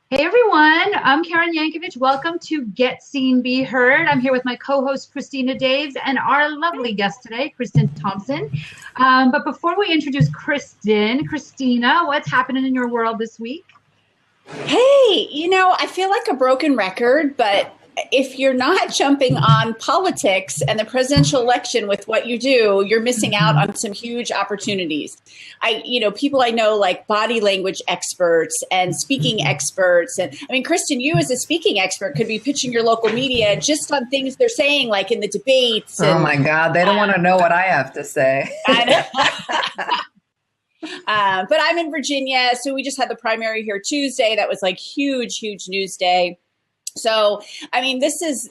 Hey everyone, I'm Karen Yankovich. Welcome to Get Seen, Be Heard. I'm here with my co-host Christina Daves and our lovely guest today, Kristin Thompson. But before we introduce Christina, what's happening in your world this week? Hey, I feel like a broken record, but if you're not jumping on politics and the presidential election with what you do, you're missing out on some huge opportunities. People I know like body language experts and speaking experts. And I mean, Kristin, you as a speaking expert could be pitching your local media just on things they're saying, like in the debates. Oh my God, they don't want to know what I have to say. But I'm in Virginia, so we just had the primary here Tuesday. That was like huge news day. So, I mean, this is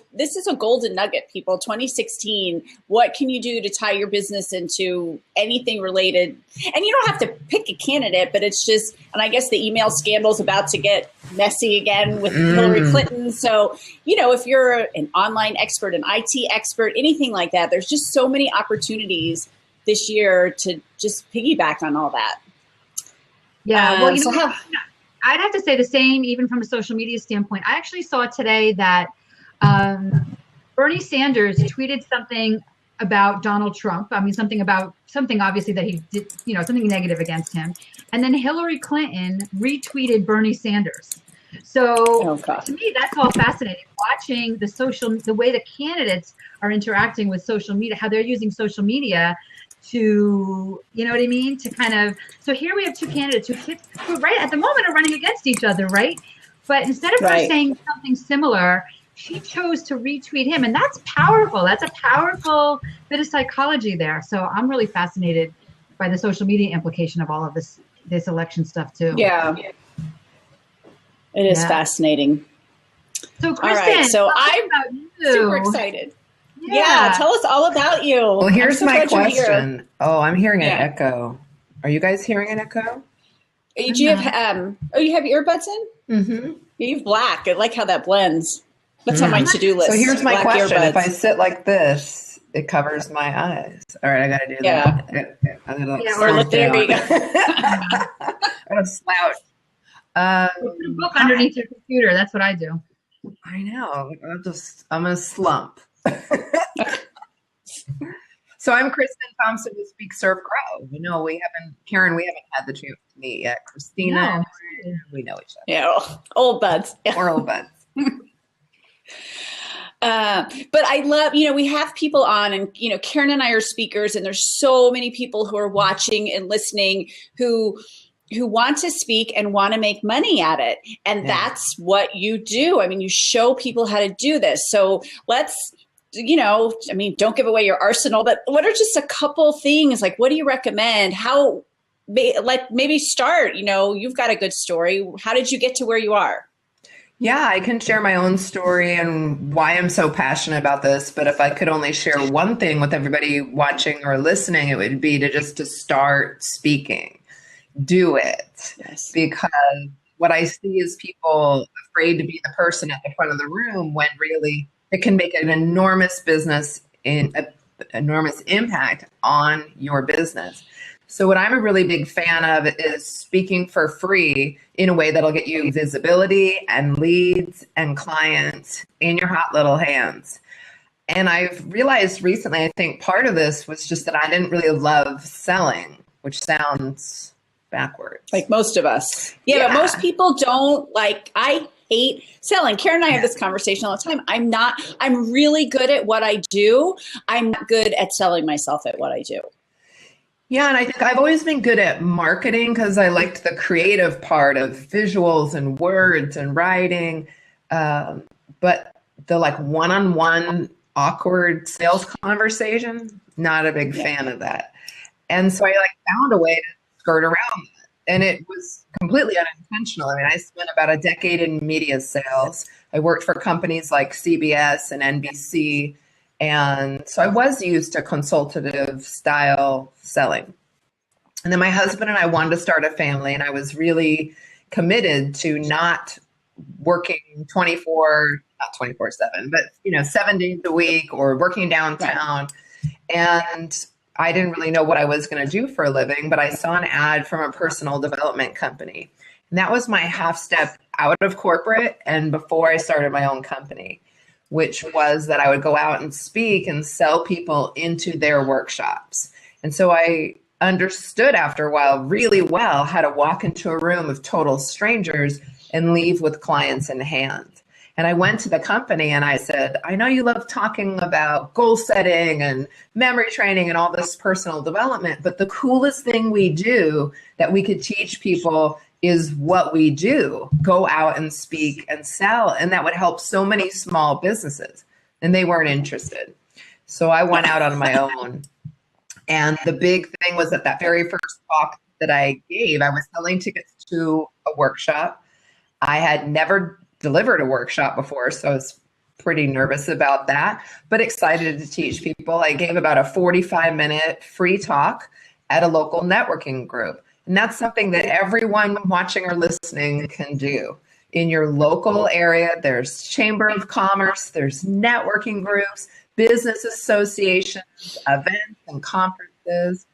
a golden nugget, people. 2016, what can you do to tie your business into anything related? And you don't have to pick a candidate, but it's just, and I guess the email scandal is about to get messy again with Hillary Clinton. So, if you're an online expert, an IT expert, anything like that, there's just so many opportunities this year to just piggyback on all that. Yeah, I'd have to say the same, even from a social media standpoint. I actually saw today that Bernie Sanders tweeted something about Donald Trump. I mean, something obviously that he did, something negative against him. And then Hillary Clinton retweeted Bernie Sanders. So to me, that's all fascinating. Watching the way the candidates are interacting with social media, how they're using social media to, to kind of, so here we have two candidates who right at the moment are running against each other, right? But instead of her saying something similar, she chose to retweet him. And that's powerful. That's a powerful bit of psychology there. So I'm really fascinated by the social media implication of all of this election stuff too. Yeah. It is fascinating. So Kristin, all right, so I'm super excited. Yeah, tell us all about you. Well, here's my question. Oh, I'm hearing an echo. Are you guys hearing an echo? Do you have you have earbuds in? Mm-hmm. You have black. I like how that blends. That's on my to-do list. So here's my question. Earbuds. If I sit like this, it covers my eyes. All right, I got to do that. There you go. I gotta slouch. Put a book underneath your computer. That's what I do. I know. I'm a slump. So I'm Kristin Thompson with Speak, Serve, Grow. Karen, we haven't had the chance to meet yet. Christina, we know each other. Yeah, old buds. We're old buds. But I love, we have people on and, Karen and I are speakers and there's so many people who are watching and listening who want to speak and want to make money at it. And that's what you do. I mean, you show people how to do this. So let's, don't give away your arsenal, but what are just a couple things? Like, what do you recommend? How, maybe start, you've got a good story. How did you get to where you are? Yeah, I can share my own story and why I'm so passionate about this. But if I could only share one thing with everybody watching or listening, it would be to start speaking. Do it. Yes. Because what I see is people afraid to be the person at the front of the room when really it can make an enormous enormous impact on your business. So what I'm a really big fan of is speaking for free in a way that'll get you visibility and leads and clients in your hot little hands. And I've realized recently, I think part of this was just that I didn't really love selling, which sounds backwards. Like most of us. Yeah, but most people don't. I hate selling. Karen and I have this conversation all the time. I'm really good at what I do. I'm not good at selling myself at what I do. Yeah, and I think I've always been good at marketing because I liked the creative part of visuals and words and writing. But the one-on-one awkward sales conversation, not a big fan of that. And so I found a way to skirt around that. And it was completely unintentional. I mean, I spent about a decade in media sales. I worked for companies like CBS and NBC. And so I was used to consultative style selling. And then my husband and I wanted to start a family. And I was really committed to not working not 24/7, but 7 days a week or working downtown. And I didn't really know what I was going to do for a living, but I saw an ad from a personal development company. And And that was my half step out of corporate and before I started my own company, which was that I would go out and speak and sell people into their workshops. And so I understood after a while really well how to walk into a room of total strangers and leave with clients in hand. And I went to the company and I said, I know you love talking about goal setting and memory training and all this personal development, but the coolest thing we do that we could teach people is what we do. Go out and speak and sell. And that would help so many small businesses. And they weren't interested. So I went out on my own. And the big thing was that very first talk that I gave, I was selling tickets to a workshop. I had never delivered a workshop before, so I was pretty nervous about that, but excited to teach people. I gave about a 45-minute free talk at a local networking group. And that's something that everyone watching or listening can do. In your local area, there's Chamber of Commerce, there's networking groups, business associations, events, and conferences.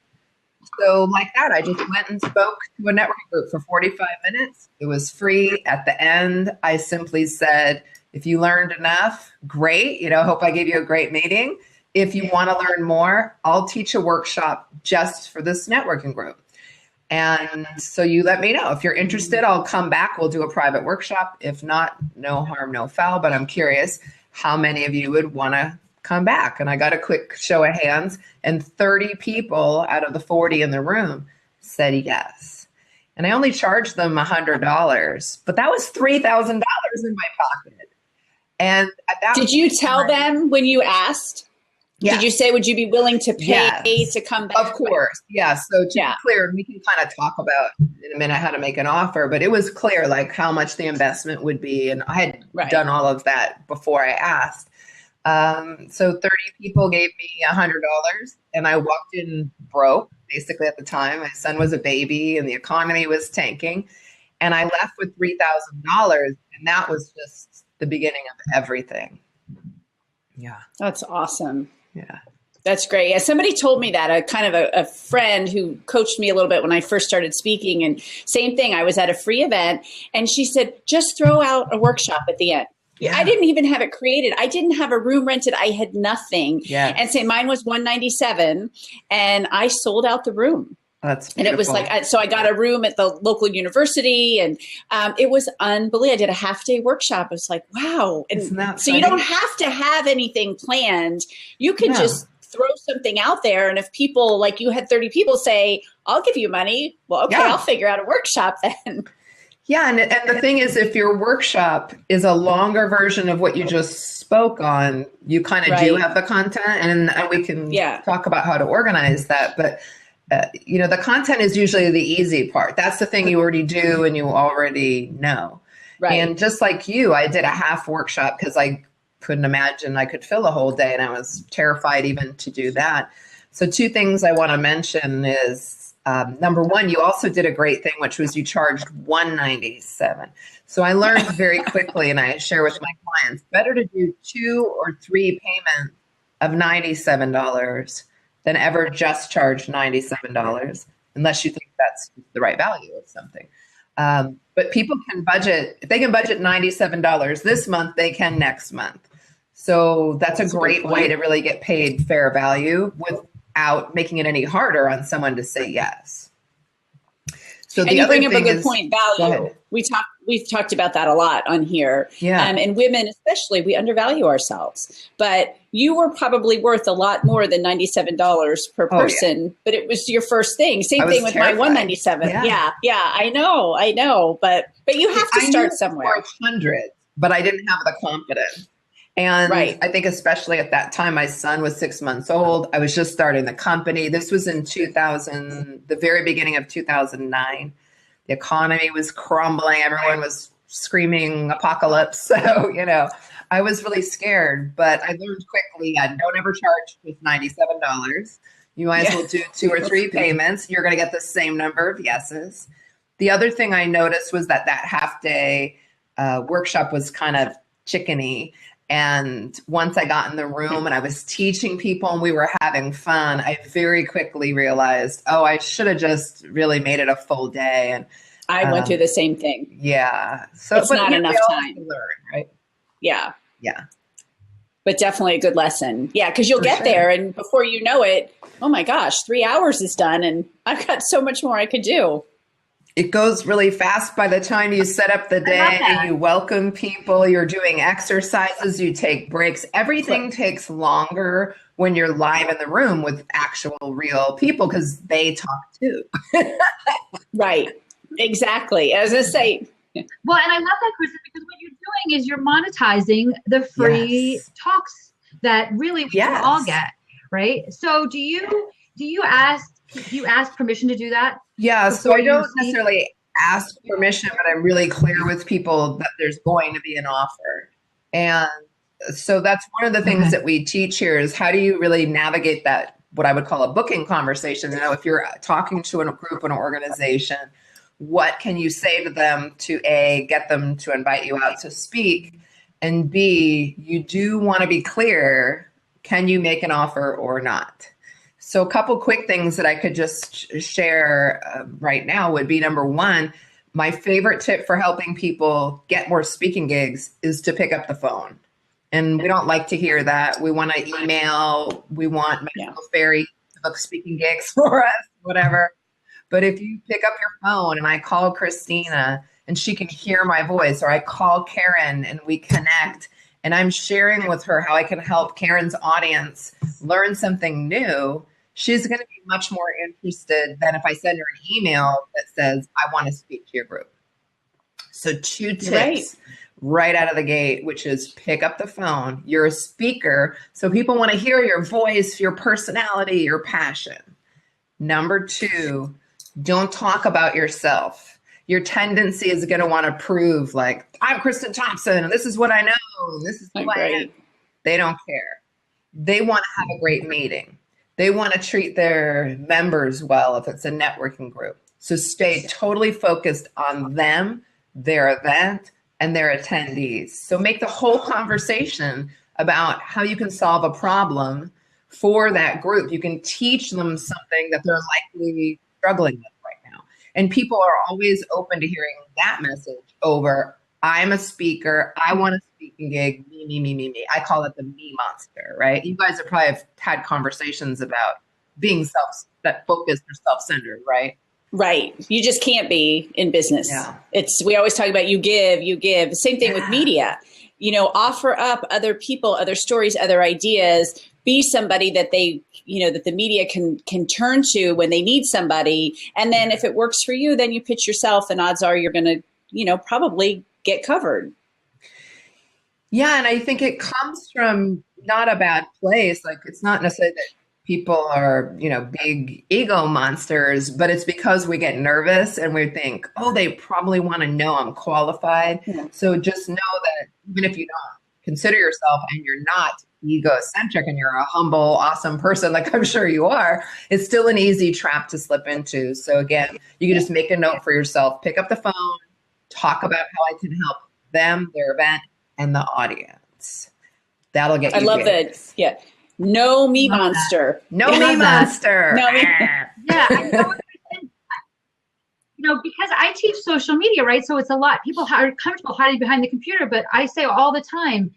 So like that, I just went and spoke to a networking group for 45 minutes. It was free. At the end, I simply said, if you learned enough, great. Hope I gave you a great meeting. If you want to learn more, I'll teach a workshop just for this networking group. And so you let me know. If you're interested, I'll come back. We'll do a private workshop. If not, no harm, no foul. But I'm curious how many of you would want to come back. And I got a quick show of hands, and 30 people out of the 40 in the room said yes. And I only charged them $100, but that was $3,000 in my pocket. And at that did you tell them when you asked? Yes. Did you say, would you be willing to pay to come back? Of course. Yeah. So to be clear, we can kind of talk about in a minute how to make an offer, but it was clear like how much the investment would be. And I had done all of that before I asked. So 30 people gave me $100 and I walked in broke basically at the time. My son was a baby and the economy was tanking, and I left with $3,000, and that was just the beginning of everything. Yeah. That's awesome. Yeah. That's great. Yeah, somebody told me that, a friend who coached me a little bit when I first started speaking, and same thing. I was at a free event and she said, just throw out a workshop at the end. Yeah. I didn't even have it created. I didn't have a room rented. I had nothing. Yeah. And say mine was $197 and I sold out the room. That's beautiful. And it was like, so I got a room at the local university, and it was unbelievable. I did a half-day workshop. It was like, wow. And so you don't have to have anything planned. You can just throw something out there. And if people, like you had 30 people say, I'll give you money. Well, okay, I'll figure out a workshop then. Yeah. And the thing is, if your workshop is a longer version of what you just spoke on, you kind of do have the content, and we can talk about how to organize that. But the content is usually the easy part. That's the thing you already do and you already know. Right. And just like you, I did a half workshop because I couldn't imagine I could fill a whole day, and I was terrified even to do that. So two things I want to mention is, number one, you also did a great thing, which was you charged $197. So I learned very quickly, and I share with my clients, better to do 2 or 3 payments of $97 than ever just charge $97, unless you think that's the right value of something. But people can budget. If they can budget $97 this month, they can next month. So that's a great way to really get paid fair value without making it any harder on someone to say yes. So and you bring up a good point, value. We've talked about that a lot on here. Yeah. And women especially, we undervalue ourselves. But you were probably worth a lot more than $97 per person, but it was your first thing. Same thing with my $197. Yeah, I know. But you have to start somewhere. Worth hundreds, but I didn't have the confidence. And I think especially at that time, my son was 6 months old. I was just starting the company. This was in the very beginning of 2009. The economy was crumbling. Everyone was screaming apocalypse. So, I was really scared, but I learned quickly, don't ever charge just $97. You might as well do 2 or 3 payments. You're going to get the same number of yeses. The other thing I noticed was that half day workshop was kind of chickeny. And once I got in the room and I was teaching people and we were having fun, I very quickly realized, I should have just really made it a full day. And I went through the same thing. Yeah. So it's not enough time to learn, right? Yeah. Yeah. But definitely a good lesson. Yeah. Because you'll get there and before you know it, oh my gosh, 3 hours is done and I've got so much more I could do. It goes really fast by the time you set up the day, you welcome people, you're doing exercises, you take breaks. Everything takes longer when you're live in the room with actual real people because they talk too. Right. Exactly. As I say. Well, and I love that, Kristin, because what you're doing is you're monetizing the free talks that really we can all get, right? So do you ask permission to do that? Yeah, so I don't necessarily ask permission, but I'm really clear with people that there's going to be an offer. And so that's one of the things that we teach here is how do you really navigate that, what I would call a booking conversation. You know, if you're talking to a group, an organization, what can you say to them to A, get them to invite you out to speak, and B, you do want to be clear, can you make an offer or not? So a couple quick things that I could just share right now would be number one, my favorite tip for helping people get more speaking gigs is to pick up the phone. And we don't like to hear that. We want to email, we want Magical Fairy to book speaking gigs for us, whatever. But if you pick up your phone and I call Christina and she can hear my voice, or I call Karen and we connect and I'm sharing with her how I can help Karen's audience learn something new, she's going to be much more interested than if I send her an email that says, I want to speak to your group. So 2 tips right out of the gate, which is pick up the phone. You're a speaker, so people want to hear your voice, your personality, your passion. Number 2, don't talk about yourself. Your tendency is going to want to prove like, I'm Kristin Thompson, and this is what I know, and this is who I am. They don't care. They want to have a great meeting. They want to treat their members well if it's a networking group. So stay totally focused on them, their event, and their attendees. So make the whole conversation about how you can solve a problem for that group. You can teach them something that they're likely struggling with right now. And people are always open to hearing that message over, I'm a speaker, I want a speaking gig, me. I call it the me monster, right? You guys have probably had conversations about being focused or self-centered, right? Right. You just can't be in business. Yeah. We always talk about you give. Same thing with media. You know, offer up other people, other stories, other ideas. Be somebody that they, that the media can turn to when they need somebody. And then if it works for you, then you pitch yourself and odds are you're going to, probably get covered. Yeah. And I think it comes from not a bad place. Like it's not necessarily that people are, big ego monsters, but it's because we get nervous and we think, oh, they probably want to know I'm qualified. Yeah. So just know that even if you don't consider yourself and you're not egocentric and you're a humble, awesome person, like I'm sure you are, it's still an easy trap to slip into. So again, you can just make a note for yourself, pick up the phone, talk about how I can help them, their event, and the audience. That'll get you. I love that. Yeah. No me monster. No me monster. No me. Yeah. Because I teach social media, right? So it's a lot. People are comfortable hiding behind the computer, but I say all the time,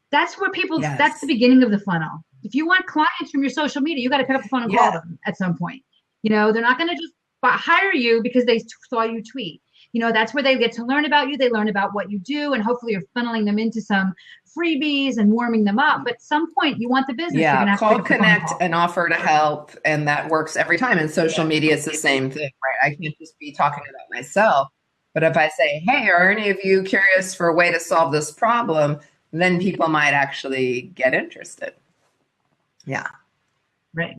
that's where people, that's the beginning of the funnel. If you want clients from your social media, you got to pick up the phone and call them at some point. They're not going to just hire you because they saw you tweet. That's where they get to learn about you. They learn about what you do, and hopefully you're funneling them into some freebies and warming them up. But at some point, you want the business. Yeah, call, connect, and offer to help, and that works every time. In social media, it's the same thing, right? I can't just be talking about myself. But if I say, hey, are any of you curious for a way to solve this problem? Then people might actually get interested. Yeah. Right.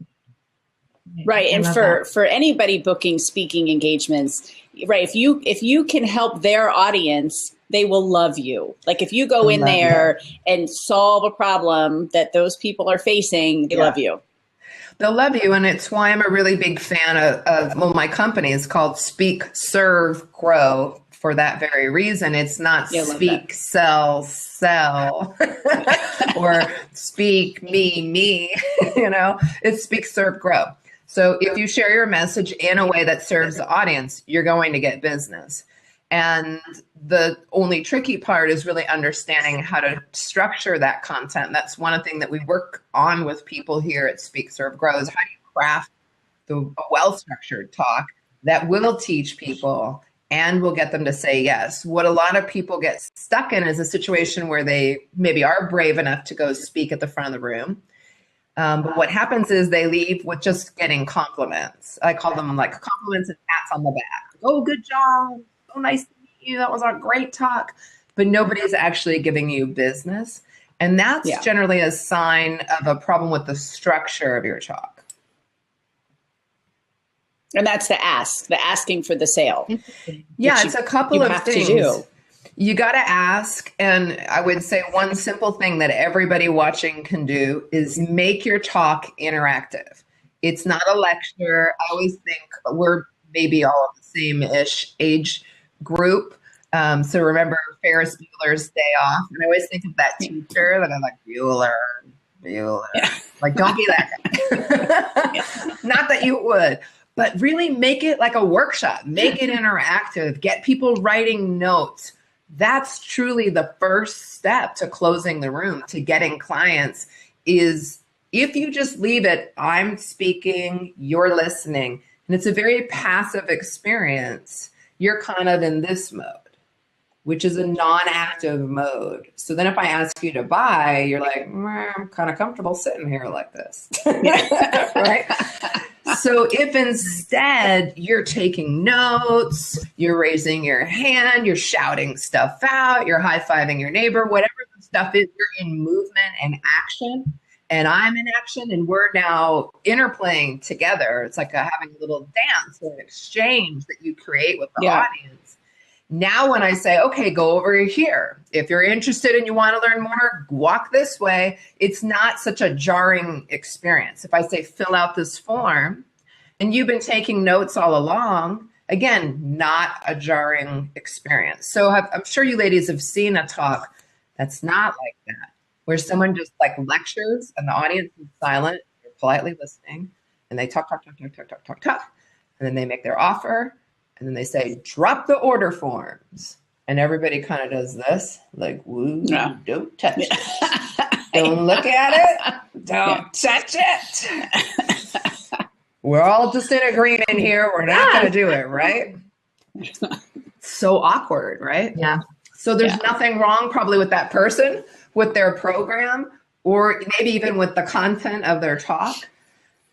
Right. And for anybody booking speaking engagements, right, if you can help their audience, they will love you. Like if you go in there and solve a problem that those people are facing, they love you. They'll love you. And it's why I'm a really big fan of my company is called Speak, Serve, Grow. For that very reason, it's not speak, sell, or speak, me, it's speak, serve, grow. So if you share your message in a way that serves the audience, you're going to get business. And the only tricky part is really understanding how to structure that content. That's one thing that we work on with people here at Speak, Serve, Grow is how do you craft a well-structured talk that will teach people and will get them to say yes. What a lot of people get stuck in is a situation where they maybe are brave enough to go speak at the front of the room. But what happens is they leave with just getting compliments. I call them like compliments and pats on the back. Oh, good job. So nice to meet you. That was a great talk. But nobody's actually giving you business. And that's generally a sign of a problem with the structure of your talk. And that's the asking for the sale. Yeah, it's a couple of things. You got to ask. And I would say one simple thing that everybody watching can do is make your talk interactive. It's not a lecture. I always think we're maybe all of the same-ish age group. So remember Ferris Bueller's Day Off. And I always think of that teacher that I'm like, Bueller. Yeah. Like, don't be that guy. Not that you would. But really make it like a workshop. Make it interactive. Get people writing notes. That's truly the first step to closing the room, to getting clients, is if you just leave it, I'm speaking, you're listening, and it's a very passive experience, you're kind of in this mode, which is a non-active mode. So then if I ask you to buy, you're like, I'm kind of comfortable sitting here like this. Right? So if instead you're taking notes, you're raising your hand, you're shouting stuff out, you're high-fiving your neighbor, whatever the stuff is, you're in movement and action, and I'm in action, and we're now interplaying together. It's like having a little dance or an exchange that you create with the audience. Now when I say, okay, go over here. If you're interested and you want to learn more, walk this way. It's not such a jarring experience. If I say, fill out this form, and you've been taking notes all along, again, not a jarring experience. So I'm sure you ladies have seen a talk that's not like that, where someone just like lectures and the audience is silent, they're politely listening, and they talk, and then they make their offer. And then they say, drop the order forms. And everybody kind of does this, like, woo, don't touch it. Don't look at it. Don't touch it. We're all just in agreement here. We're not going to do it, right? So awkward, right? Yeah. So there's nothing wrong probably with that person, with their program, or maybe even with the content of their talk.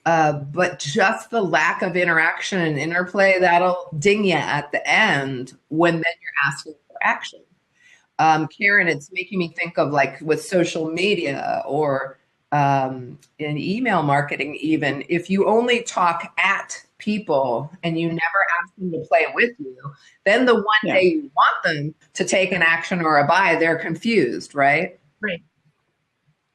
But just the lack of interaction and interplay, that'll ding you at the end when then you're asking for action. Karen, it's making me think of like with social media or in email marketing even, if you only talk at people and you never ask them to play with you, then the one day you want them to take an action or a buy, they're confused, right? Right.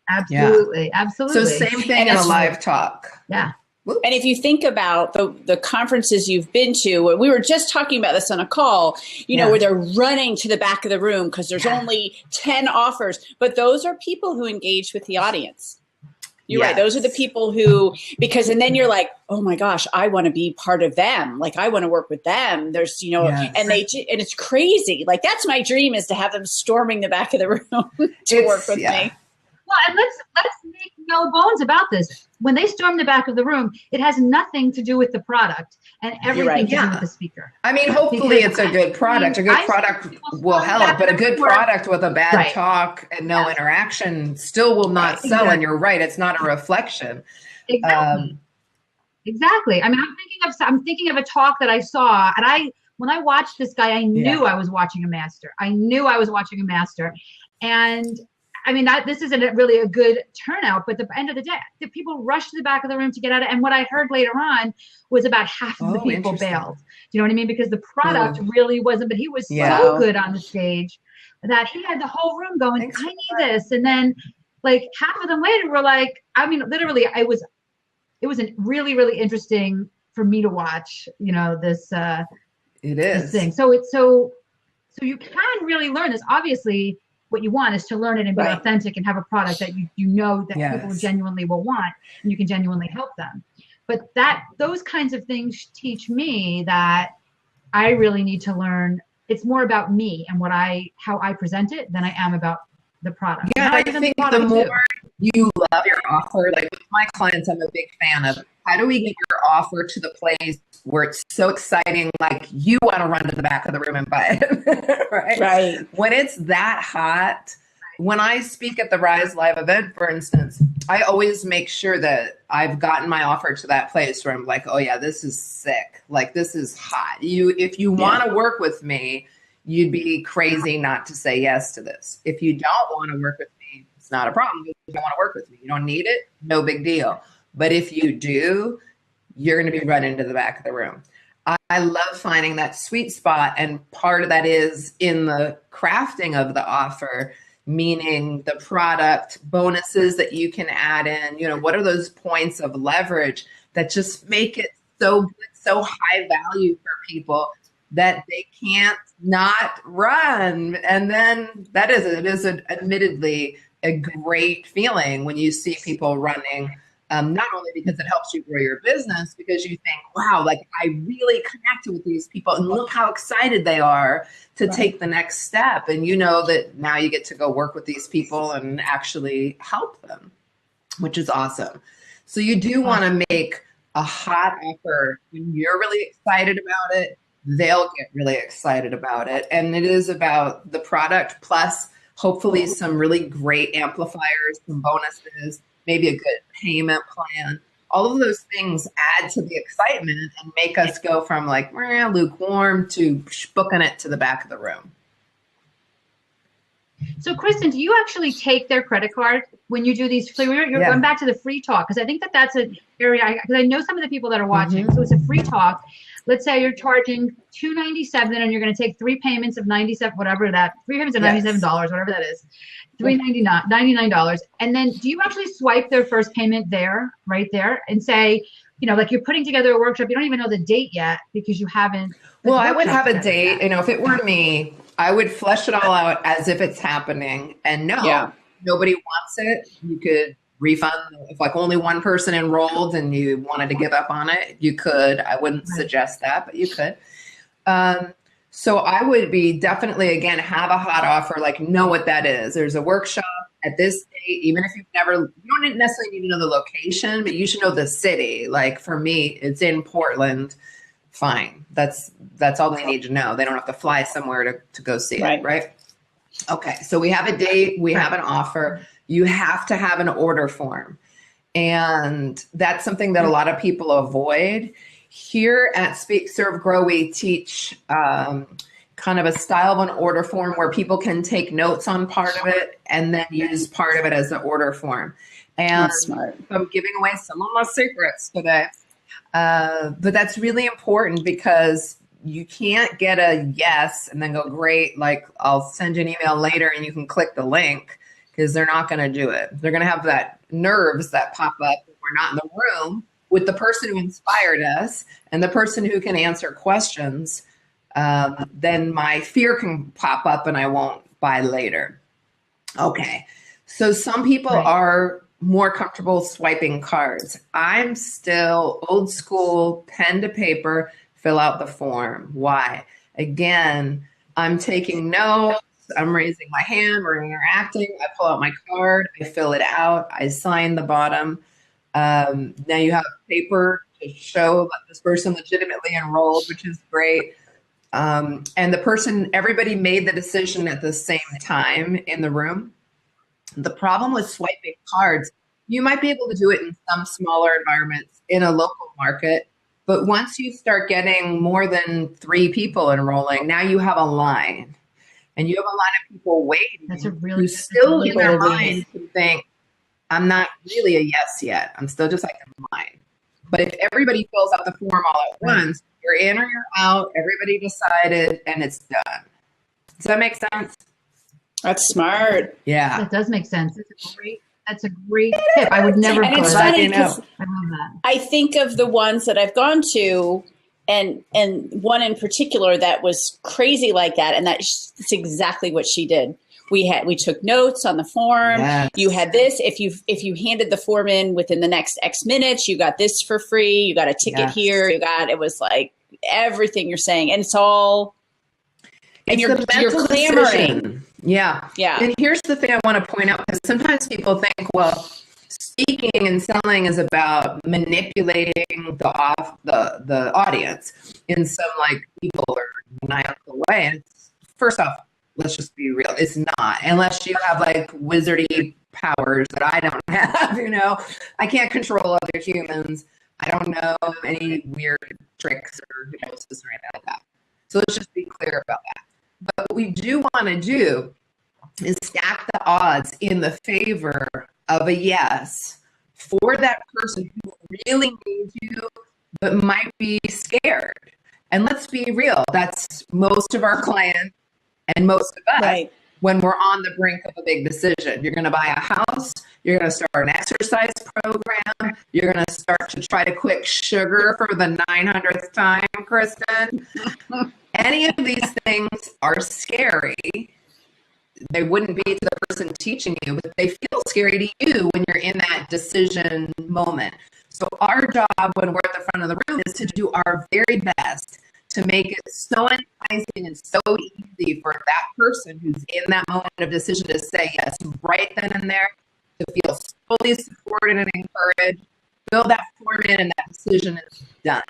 Absolutely. Absolutely. So same thing in a live talk. Yeah. And if you think about the conferences you've been to, we were just talking about this on a call, you know, where they're running to the back of the room because there's only 10 offers, but those are people who engage with the audience. You're right. Those are the people who, and then you're like, oh my gosh, I want to be part of them. Like, I want to work with them. There's, you know, and it's crazy. Like, that's my dream, is to have them storming the back of the room to work with me. Well, and let's make no bones about this. When they storm the back of the room, it has nothing to do with the product and everything to do with the speaker. I mean, hopefully it's a good product. A good product will help, but a good product with a bad talk and no interaction still will not sell. And you're right, it's not a reflection. Exactly. Exactly. I mean, I'm thinking of a talk that I saw, and when I watched this guy, I knew I was watching a master. And I mean, this isn't really a good turnout, but at the end of the day, the people rushed to the back of the room to get out of it. And what I heard later on was about half of the people bailed. Do you know what I mean? Because the product really wasn't, but he was so good on the stage that he had the whole room going, I need this. And then like half of them later were like, I mean, literally, it was really, really interesting for me to watch, you know, this thing. So you can really learn this. Obviously, what you want is to learn it and be authentic and have a product that you know that people genuinely will want, and you can genuinely help them. But those kinds of things teach me that I really need to learn. It's more about me and how I present it than I am about the product. Yeah, I think the more you love your offer, like with my clients, I'm a big fan of how do we get your offer to the place where it's so exciting, like you want to run to the back of the room and buy it, right? Right. When it's that hot, when I speak at the Rise Live event, for instance, I always make sure that I've gotten my offer to that place where I'm like, oh yeah, this is sick. Like this is hot. If you want to work with me, you'd be crazy not to say yes to this. If you don't want to work with me, it's not a problem. You don't want to work with me. You don't need it. No big deal. But if you do, you're going to be running to the back of the room. I love finding that sweet spot. And part of that is in the crafting of the offer, meaning the product bonuses that you can add in, what are those points of leverage that just make it so high value for people that they can't not run. And then it is admittedly a great feeling when you see people running, not only because it helps you grow your business, because you think, wow, like I really connected with these people and look how excited they are to take the next step. And you know that now you get to go work with these people and actually help them, which is awesome. So you do want to make a hot offer when you're really excited about it. They'll get really excited about it. And it is about the product plus hopefully some really great amplifiers, some bonuses, maybe a good payment plan. All of those things add to the excitement and make us go from like lukewarm to booking it to the back of the room. So Kristin, do you actually take their credit card when you do these? You're going back to the free talk, because I think that's an area, because I know some of the people that are watching. So it's a free talk. Let's say you're charging $297 and you're going to take 3 payments of $97, whatever that, 3 payments of $97, whatever that is, $99. And then do you actually swipe their first payment right there and say, like you're putting together a workshop, you don't even know the date yet because you haven't. Well, I would have a date, if it were me, I would flesh it all out as if it's happening. And nobody wants it. You could refund. If like only one person enrolled and you wanted to give up on it, you could. I wouldn't suggest that, but you could. So I would be definitely, again, have a hot offer, like know what that is. There's a workshop at this date, even if you don't necessarily need to know the location, but you should know the city. Like for me, it's in Portland. Fine. That's all they need to know. They don't have to fly somewhere to go see it, right? Okay. So we have a date. We have an offer. You have to have an order form. And that's something that a lot of people avoid. Here at Speak, Serve, Grow, we teach kind of a style of an order form where people can take notes on part of it and then use part of it as an order form. And that's smart. I'm giving away some of my secrets today. But that's really important because you can't get a yes and then go, great, like I'll send you an email later and you can click the link, because they're not going to do it. They're going to have that nerves that pop up when we're not in the room with the person who inspired us and the person who can answer questions. Then my fear can pop up and I won't buy later. Okay. So some people are more comfortable swiping cards. I'm still old school, pen to paper, fill out the form. Why? Again, I'm taking notes. I'm raising my hand, we're interacting. I pull out my card, I fill it out, I sign the bottom. Now you have paper to show that this person legitimately enrolled, which is great. And everybody made the decision at the same time in the room. The problem with swiping cards, you might be able to do it in some smaller environments in a local market, but once you start getting more than 3 people enrolling, now you have a line. And you have a lot of people waiting who still in their mind can think, I'm not really a yes yet. I'm still just like in line. But if everybody fills out the form all at once, you're in or you're out, everybody decided, and it's done. Does that make sense? That's smart. Yeah. That does make sense. That's a great tip. I would never. And it's funny because I love that. I think of the ones that I've gone to, and one in particular that was crazy like that, and that's exactly what she did. We took notes on the form. Yes. You had this. If you handed the form in within the next X minutes, you got this for free. You got a ticket here. It was like everything you're saying. And it's all, and you're clamoring. Decision. Yeah. Yeah. And here's the thing I want to point out, because sometimes people think, well, speaking and selling is about manipulating the audience in some like evil or maniacal way. And first off, let's just be real. It's not, unless you have like wizardy powers that I don't have, I can't control other humans. I don't know any weird tricks or hypnosis or anything like that. So let's just be clear about that. But what we do want to do is stack the odds in the favor of a yes for that person who really needs you, but might be scared. And let's be real, that's most of our clients and most of us, right, when we're on the brink of a big decision. You're going to buy a house, you're going to start an exercise program, you're going to start to try to quit sugar for the 900th time, Kristin. Any of these things are scary. They wouldn't be to the person teaching you, but they feel scary to you when you're in that decision moment. So our job when we're at the front of the room is to do our very best to make it so enticing and so easy for that person who's in that moment of decision to say yes right then and there, to feel fully supported and encouraged, fill that form in, and that decision is done.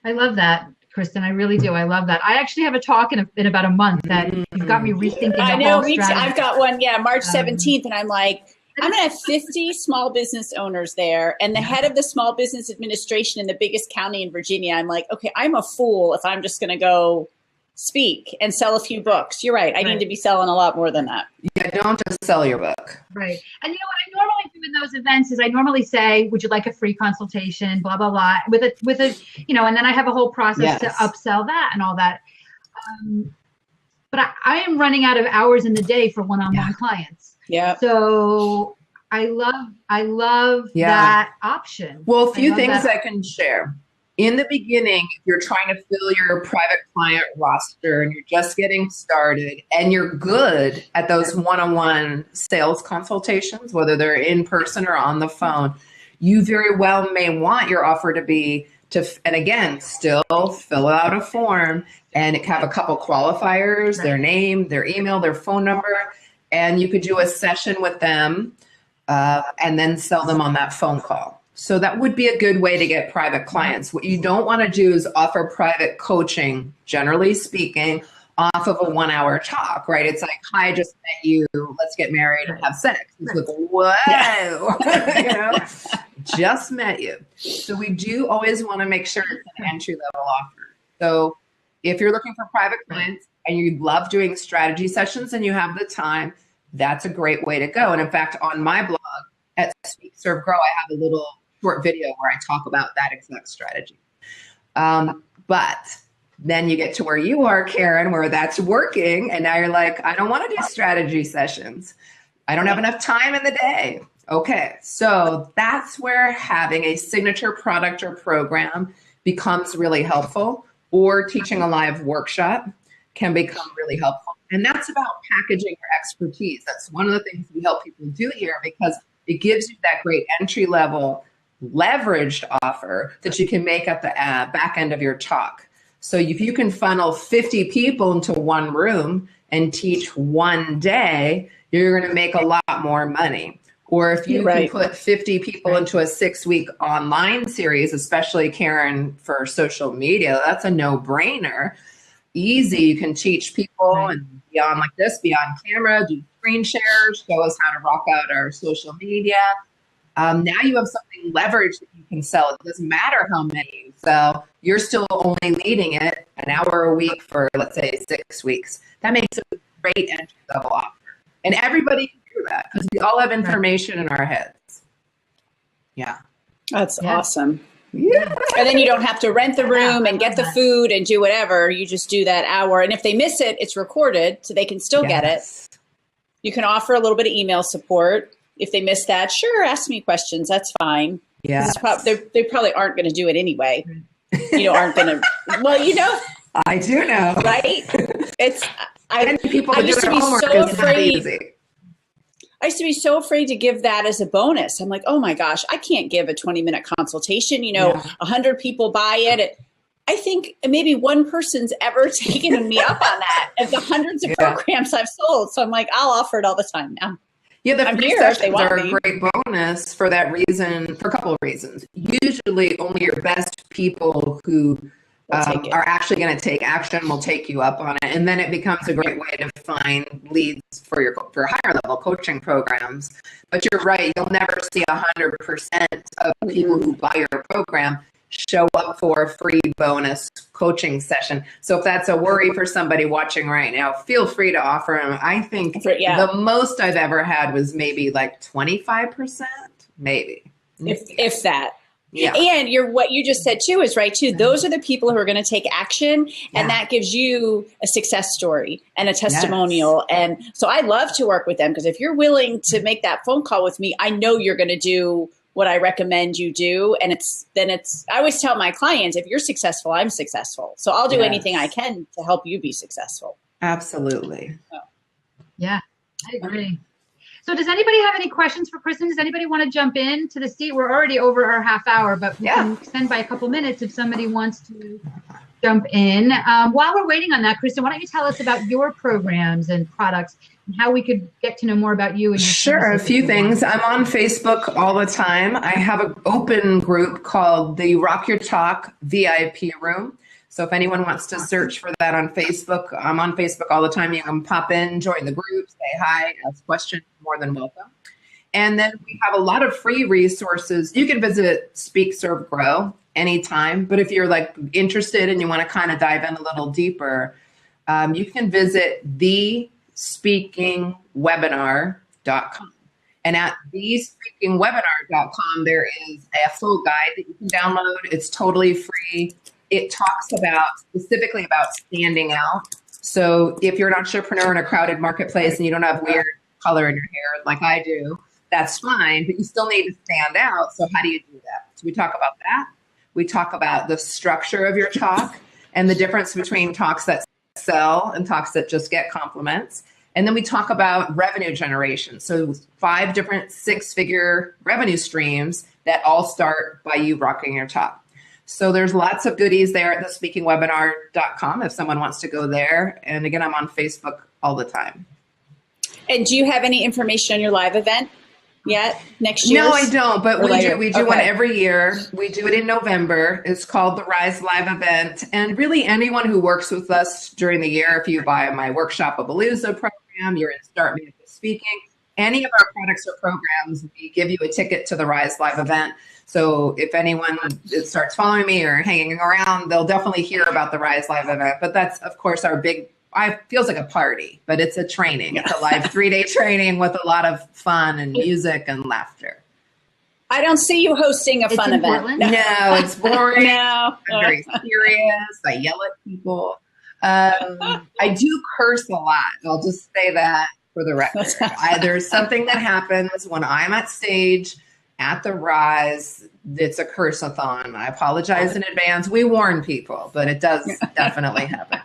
I love that, Kristin. I really do. I love that. I actually have a talk in about a month that you've got me rethinking the whole strategy. I've got one, March 17th, and I'm like, I'm going to have 50 small business owners there, and the head of the small business administration in the biggest county in Virginia. I'm like, okay, I'm a fool if I'm just going to go speak and sell a few books. You're right. I need to be selling a lot more than that. Yeah, don't just sell your book. Right. And what I normally do in those events is I normally say, would you like a free consultation, blah, blah, blah, with a, and then I have a whole process to upsell that and all that. But I am running out of hours in the day for one-on-one clients. Yeah. So I love that option. Well, a few things I can share. In the beginning, if you're trying to fill your private client roster and you're just getting started and you're good at those one-on-one sales consultations, whether they're in person or on the phone, you very well may want your offer to be and again, still fill out a form and have a couple qualifiers, their name, their email, their phone number, and you could do a session with them and then sell them on that phone call. So that would be a good way to get private clients. What you don't want to do is offer private coaching, generally speaking, off of a 1 hour talk, right? It's like, hi, I just met you. Let's get married and have sex. It's like, whoa, just met you. So we do always want to make sure it's an entry level offer. So if you're looking for private clients and you love doing strategy sessions and you have the time, that's a great way to go. And in fact, on my blog at Speak, Serve, Grow, I have a little short video where I talk about that exact strategy. But then you get to where you are, Karen, where that's working. And now you're like, I don't want to do strategy sessions. I don't have enough time in the day. Okay. So that's where having a signature product or program becomes really helpful, or teaching a live workshop can become really helpful. And that's about packaging your expertise. That's one of the things we help people do here, because it gives you that great entry level leveraged offer that you can make at the back end of your talk. So if you can funnel 50 people into one room and teach one day, you're going to make a lot more money. Or if you can put 50 people into a 6-week online series, especially Karen for social media, that's a no-brainer. Easy. You can teach people and be on like this, be on camera, do screen shares, show us how to rock out our social media. Now you have something leveraged that you can sell. It doesn't matter how many you sell. You're still only leading it an hour a week for, let's say, 6 weeks. That makes a great entry level offer. And everybody can do that because we all have information in our heads. Yeah. That's awesome. Yeah. And then you don't have to rent the room and get the food and do whatever. You just do that hour. And if they miss it, it's recorded so they can still get it. You can offer a little bit of email support. If they miss that, sure, ask me questions. That's fine. Yeah. They probably aren't going to do it anyway. Aren't going to. Well, I do know. Right? And people I do used to their be homework so is not afraid. easy. I used to be so afraid to give that as a bonus. I'm like, oh my gosh, I can't give a 20-minute consultation. 100 people buy it. I think maybe one person's ever taken me up on that of the hundreds of programs I've sold. So I'm like, I'll offer it all the time now. Yeah, the I'm free here if they sessions want are me. a great bonus for that reason, for a couple of reasons. Usually only your best people who are actually going to take action will take you up on it. And then it becomes a great way to find leads for higher level coaching programs. But you're right, you'll never see 100% of people who buy your program show up for a free bonus coaching session. So if that's a worry for somebody watching right now, feel free to offer them. I think the most I've ever had was maybe like 25%, maybe. If that. Yeah. And what you just said too is right too. Those are the people who are going to take action, and that gives you a success story and a testimonial. Yes. And so I love to work with them, because if you're willing to make that phone call with me, I know you're going to do what I recommend you do. And I always tell my clients, if you're successful, I'm successful. So I'll do anything I can to help you be successful. Absolutely. So. Yeah, I agree. So does anybody have any questions for Kristin? Does anybody want to jump in to the seat? We're already over our half hour, but we can extend by a couple minutes if somebody wants to jump in. While we're waiting on that, Kristin, why don't you tell us about your programs and products and how we could get to know more about you? And your Sure, a few things. I'm on Facebook all the time. I have an open group called the Rock Your Talk VIP Room. So if anyone wants to search for that on Facebook, I'm on Facebook all the time. You can pop in, join the group, say hi, ask questions, more than welcome. And then we have a lot of free resources. You can visit Speak, Serve, Grow anytime. But if you're like interested and you want to kind of dive in a little deeper, you can visit thespeakingwebinar.com. And at thespeakingwebinar.com, there is a full guide that you can download. It's totally free. It talks specifically about standing out. So if you're an entrepreneur in a crowded marketplace and you don't have weird color in your hair like I do, that's fine, but you still need to stand out. So how do you do that? So we talk about that. We talk about the structure of your talk and the difference between talks that sell and talks that just get compliments. And then we talk about revenue generation. So 5 different 6-figure revenue streams that all start by you rocking your talk. So there's lots of goodies there at thespeakingwebinar.com if someone wants to go there. And again, I'm on Facebook all the time. And do you have any information on your live event yet next year? No, I don't, but we do one every year. We do it in November. It's called the Rise Live event. And really anyone who works with us during the year, if you buy my Workshop-A-Palooza program, you're in Start Me With Speaking, any of our products or programs, we give you a ticket to the Rise Live event. So if anyone starts following me or hanging around, they'll definitely hear about the Rise Live event. But that's, of course, our big, feels like a party, but it's a training. It's a live 3-day training with a lot of fun and music and laughter. I don't see you hosting a fun event. No, it's boring. No. I'm very serious. I yell at people. I do curse a lot. I'll just say that for the record. There's something that happens when I'm at stage at the Rise. It's a curse-a-thon. I apologize in advance. We warn people, but it does definitely happen.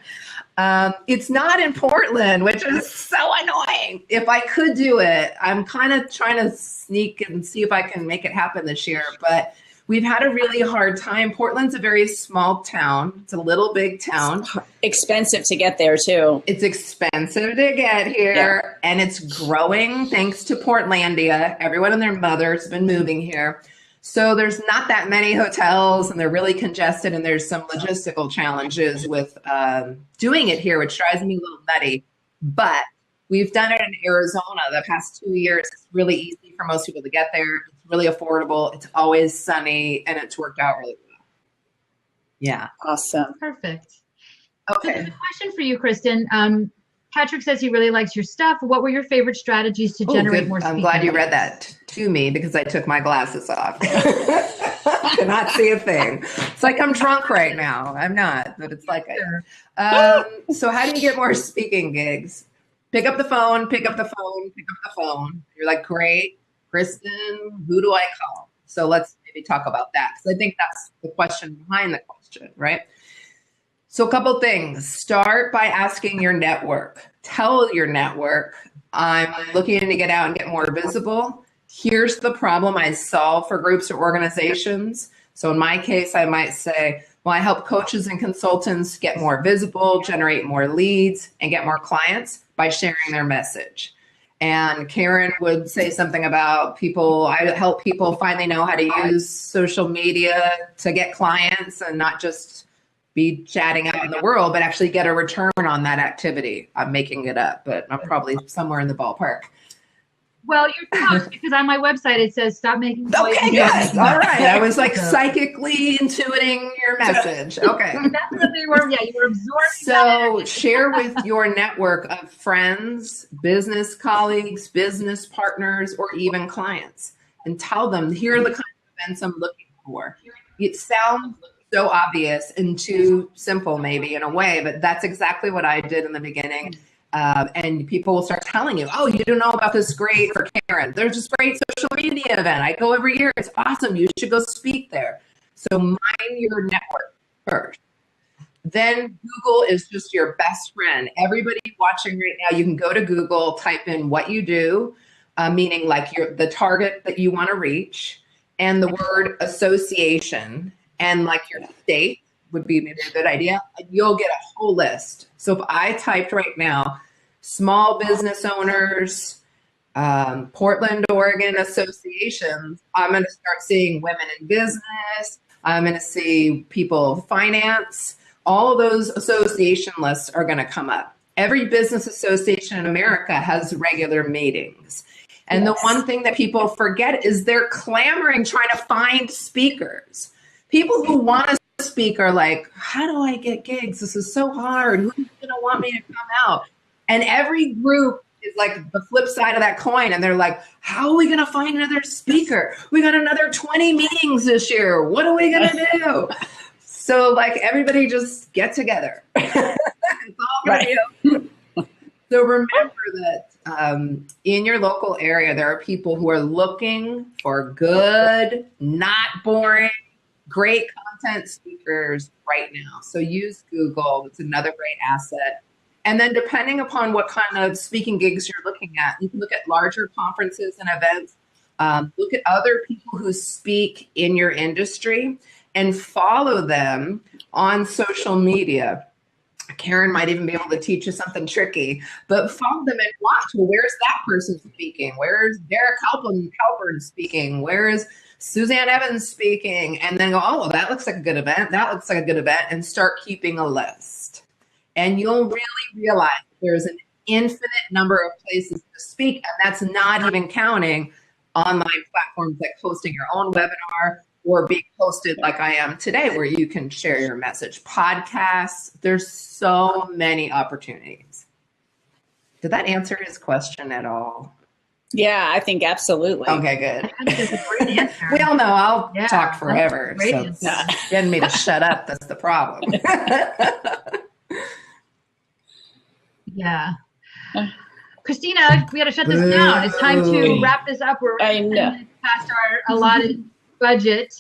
It's not in Portland, which is so annoying. If I could do it, I'm kind of trying to sneak and see if I can make it happen this year, but we've had a really hard time. Portland's a very small town. It's a little big town. It's expensive to get there too. It's expensive to get here, and it's growing thanks to Portlandia. Everyone and their mother has been moving here. So there's not that many hotels, and they're really congested, and there's some logistical challenges with doing it here, which drives me a little nutty. But we've done it in Arizona the past 2 years. It's really easy for most people to get there. It's really affordable. It's always sunny, and it's worked out really well. Yeah. Awesome. Perfect. Okay. So a question for you, Kristin. Patrick says he really likes your stuff. What were your favorite strategies to generate more speaking? I'm glad you read that to me because I took my glasses off. I cannot see a thing. It's like I'm drunk right now. I'm not, but it's like so how do you get more speaking gigs? Pick up the phone, pick up the phone, pick up the phone. You're like, great, Kristin, who do I call? So let's maybe talk about that because I think that's the question behind the question, right? So a couple things. Start by asking your network. Tell your network, I'm looking to get out and get more visible. Here's the problem I solve for groups or organizations. So in my case, I might say, well, I help coaches and consultants get more visible, generate more leads, and get more clients by sharing their message. And Karen would say something about I help people finally know how to use social media to get clients and not just be chatting out in the world, but actually get a return on that activity. I'm making it up, but I'm probably somewhere in the ballpark. Well, you're close because on my website it says stop making noise. Okay, yes. All right. I was like psychically intuiting your message. Okay. Definitely were, yeah, you were absorbing. So share with your network of friends, business colleagues, business partners, or even clients, and tell them, here are the kind of events I'm looking for. It sounds so obvious and too simple maybe in a way, but that's exactly what I did in the beginning. And people will start telling you, oh, you don't know about this great for Karen. There's this great social media event. I go every year. It's awesome. You should go speak there. So mind your network first. Then Google is just your best friend. Everybody watching right now, you can go to Google, type in what you do, meaning like the target that you want to reach, and the word association, and like your state would be maybe a good idea. And you'll get a whole list. So if I typed right now, small business owners, Portland, Oregon associations, I'm going to start seeing women in business. I'm going to see people of finance. All of those association lists are going to come up. Every business association in America has regular meetings. And the one thing that people forget is they're clamoring, trying to find speakers. People who want to speak are like, how do I get gigs? This is so hard. Who's going to want me to come out? And every group is like the flip side of that coin. And they're like, how are we going to find another speaker? We got another 20 meetings this year. What are we going to do? So like everybody just get together. It's all going to be. So remember that in your local area, there are people who are looking for good, not boring, great content speakers right now. So use Google. It's another great asset. And then depending upon what kind of speaking gigs you're looking at, you can look at larger conferences and events. Look at other people who speak in your industry and follow them on social media. Karen might even be able to teach you something tricky, but follow them and watch. Well, where's that person speaking? Where's Derek Halpern speaking? Where is Suzanne Evans speaking? And then go, oh, that looks like a good event. That looks like a good event. And start keeping a list. And you'll really realize there's an infinite number of places to speak. And that's not even counting online platforms like hosting your own webinar or being hosted like I am today, where you can share your message. Podcasts, there's so many opportunities. Did that answer his question at all? Yeah, I think absolutely. Okay, good. That's a great answer. We all know I'll talk forever. So getting me to shut up, that's the problem. Yeah. Christina, we got to shut this down. It's time to wrap this up. We're past our allotted budget.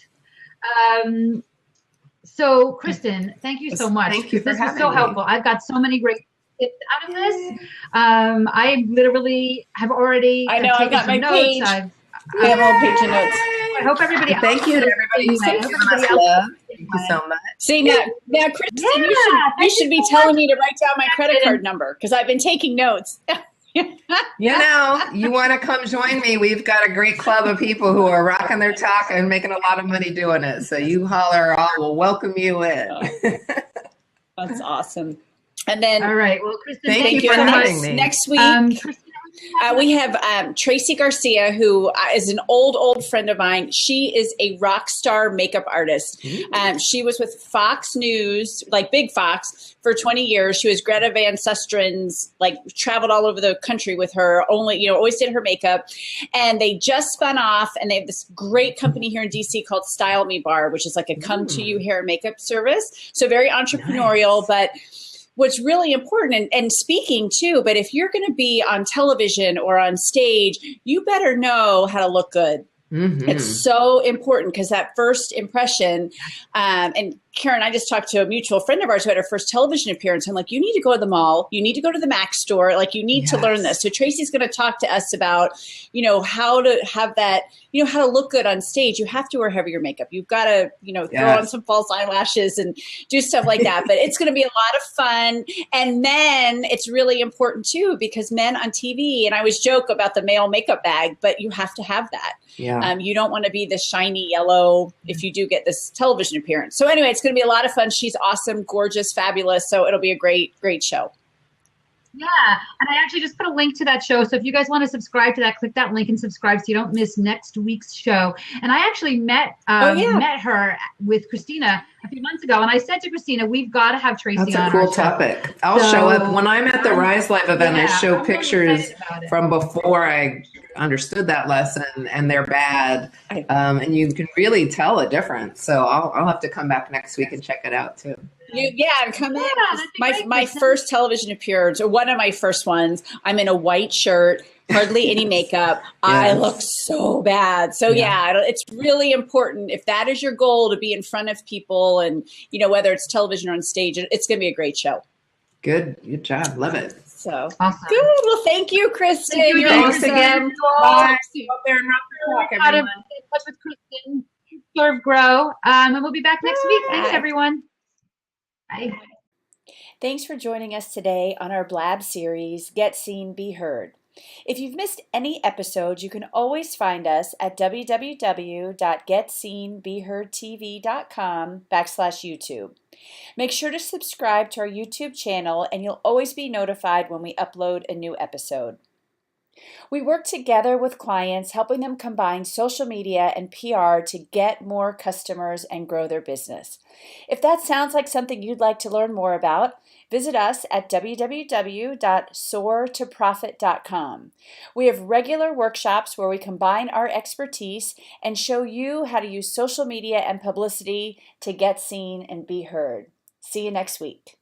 So, Kristin, thank you so much. Thank you for this having was so me. helpful. I've got so many great tips out of this. I literally have already I know, I've got my notes. page. I have a whole page of notes. I hope everybody else. Thank you to everybody who's giving us love. Thank you so much. See, now Kristin, you should be telling me to write down my credit card number because I've been taking notes. You know, you want to come join me? We've got a great club of people who are rocking their talk and making a lot of money doing it. So you holler, I will welcome you in. That's awesome. And then, all right. Well, Kristin, thank you for having me. Next week, we have Tracy Garcia, who is an old friend of mine. She is a rock star makeup artist. She was with Fox News, like Big Fox, for 20 years. She was Greta Van Sustren's, like traveled all over the country with her, always did her makeup. And they just spun off, and they have this great company here in DC called Style Me Bar, which is like a come to you hair and makeup service. So very entrepreneurial, but what's really important, and speaking too, but if you're going to be on television or on stage, you better know how to look good. Mm-hmm. It's so important because that first impression, and Karen, I just talked to a mutual friend of ours who had her first television appearance. I'm like, you need to go to the mall. You need to go to the Mac store. Like, you need to learn this. So Tracy's going to talk to us about, how to have that, how to look good on stage. You have to wear heavier makeup. You've got to, throw on some false eyelashes and do stuff like that. But it's going to be a lot of fun. And men, it's really important too, because men on TV, and I always joke about the male makeup bag, but you have to have that. Yeah. You don't want to be the shiny yellow if you do get this television appearance. So anyway, it's going to be a lot of fun. She's awesome, gorgeous, fabulous. So it'll be a great, great show. Yeah. And I actually just put a link to that show. So if you guys want to subscribe to that, click that link and subscribe so you don't miss next week's show. And I actually met her with Christina a few months ago. And I said to Christina, we've got to have Tracy on. That's a cool topic. I'll show up. When I'm at the Rise Live event, I show pictures from before I understood that lesson, and they're bad. And you can really tell a difference. So I'll have to come back next week and check it out too. Come in. My first television appearance, or one of my first ones, I'm in a white shirt, hardly any makeup. I look so bad. So it's really important. If that is your goal, to be in front of people, and whether it's television or on stage, it's going to be a great show. Good job. Love it. So awesome. Good. Well, thank you, Kristin. Thanks again. Bye. Go out in touch with Kristin. Serve, grow. And we'll be back next week. Thanks, everyone. Bye. Thanks for joining us today on our Blab series, Get Seen, Be Heard. If you've missed any episodes, you can always find us at www.getseenbeheardtv.com/YouTube. Make sure to subscribe to our YouTube channel, and you'll always be notified when we upload a new episode. We work together with clients, helping them combine social media and PR to get more customers and grow their business. If that sounds like something you'd like to learn more about, visit us at www.soartoprofit.com. We have regular workshops where we combine our expertise and show you how to use social media and publicity to get seen and be heard. See you next week.